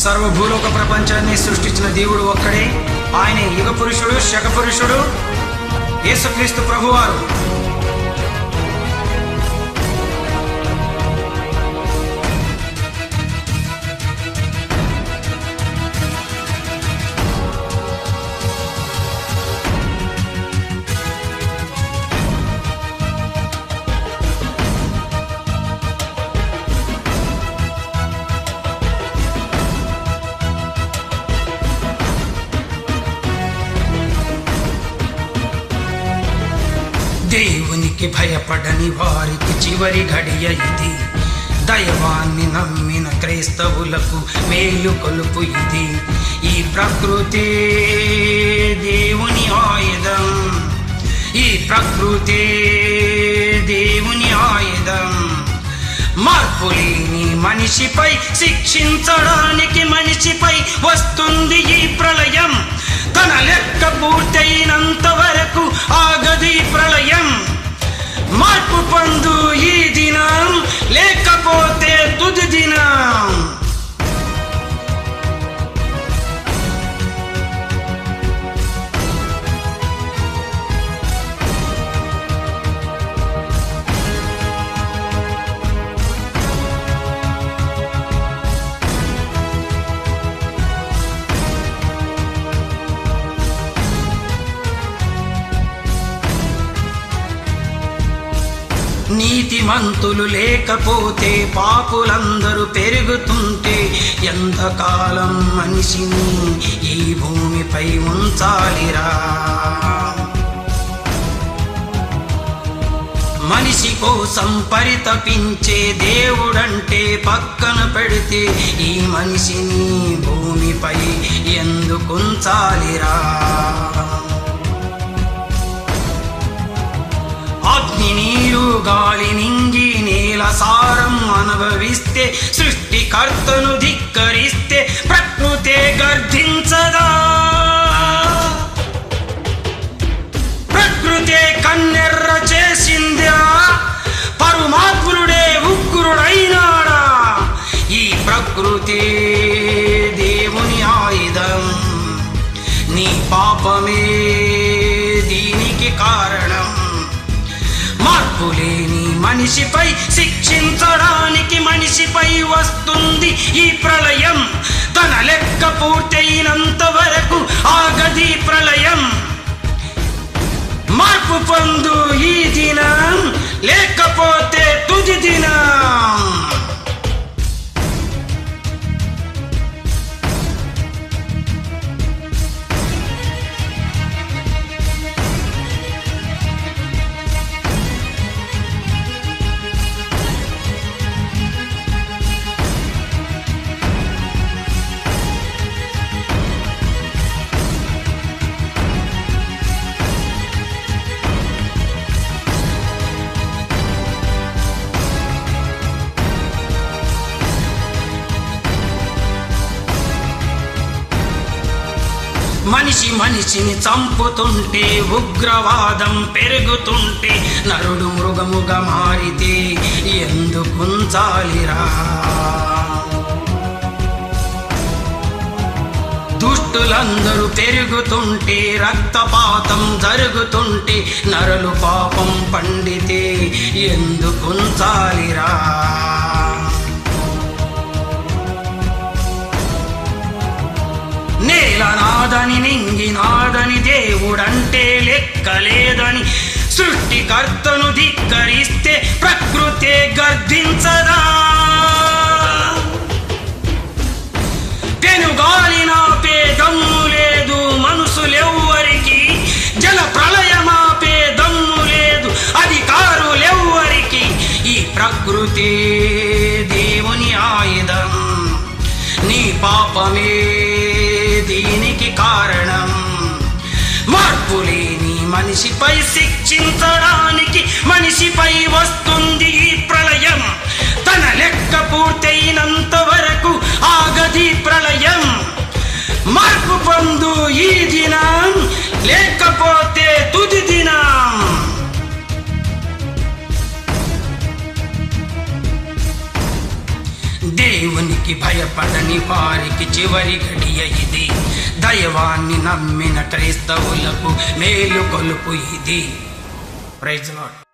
సర్వభూలోక ప్రపంచాన్ని సృష్టించిన దేవుడు ఒక్కడే. ఆయన యుగ పురుషుడు, శక పురుషుడు, యేసుక్రీస్తు ప్రభువారు. దేవునికి భయపడని వారికి చివరి ఘడియ ఇది. దైవాన్ని నమ్మిన క్రైస్తవులకు మేలు కొలుపు ఇది. ఈ ప్రకృతి దేవుని ఆయుధం, ఈ ప్రకృతి దేవుని ఆయుధం. మార్పు లేని మనిషిపై శిక్షించడానికి మనిషిపై వస్తుంది ఈ ప్రళయం. తన లెక్క పూర్తయినంత వరకు ఆగది ప్రళయం. మార్పు పొందు ఈ దినం, లేకపోతే తుది దినం. నీతిమంతులు లేకపోతే పాపులందరూ పెరుగుతుంటే ఎంతకాలం మనిషిని ఈ భూమిపై ఉంచాలిరా? మనిషి కోసం పరితపించే దేవుడంటే పక్కన పెడితే ఈ మనిషిని భూమిపై ఎందుకుంచాలిరా? అగ్ని, నీరు, గాలి, నింగి, నేల సారం అనుభవిస్తే, సృష్టికర్తను ధిక్కరిస్తే ప్రకృతే గర్జించదా? ప్రకృతే కన్నెర్ర చేసిందా? పరమాత్ముడే ఉగ్రుడైనాడా? ఈ ప్రకృతి దేవుని ఆయుధం. నీ పాపమే దీనికి కారణం. మార్పు లేని మనిషిపై శిక్షించడానికి మనిషిపై వస్తుంది ఈ ప్రళయం. తన లెక్క పూర్తయినంత వరకు ఆగది ప్రళయం. మార్పు పొందు ఈ దినం, లేకపోతే తుది దినం. మనిషి మనిషిని చంపుతుంటే, ఉగ్రవాదం పెరుగుతుంటే, నరుడు మృగముగా మారితే ఎందుకుంచాలిరా? దుష్టులందరూ పెరుగుతుంటే, రక్తపాతం జరుగుతుంటే, నరులు పాపం పండితే ఎందుకుంచాలిరా? నేల నాదని, నింగి నాదని, దేవుడంటే లెక్కలేదని సృష్టికర్తను ధిక్కరిస్తే ప్రకృతే గర్జించదా? పెనుగాలి నాపే దమ్ము లేదు మనుషులెవ్వరికి, జల ప్రళయమాపే దమ్ము లేదు అధికారులెవ్వరికి. ఈ ప్రకృతి దేవుని ఆయుధం. నీ పాపమే దీనికి కారణం. మార్పు లేని మనిషిపై శిక్షించడానికి మనిషిపై వస్తుంది ఈ ప్రళయం. తన లెక్క పూర్తయినంత వరకు ఆగది ప్రళయం. మార్పు పొందు ఈ దినం, లేకపోతే తుది దినం. దేవునికి భయపడని వారికి చివరి గడియ ఇది. దైవాన్ని నమ్మిన క్రైస్తవులకు మేలు కొలుపు ఇది. Praise lord.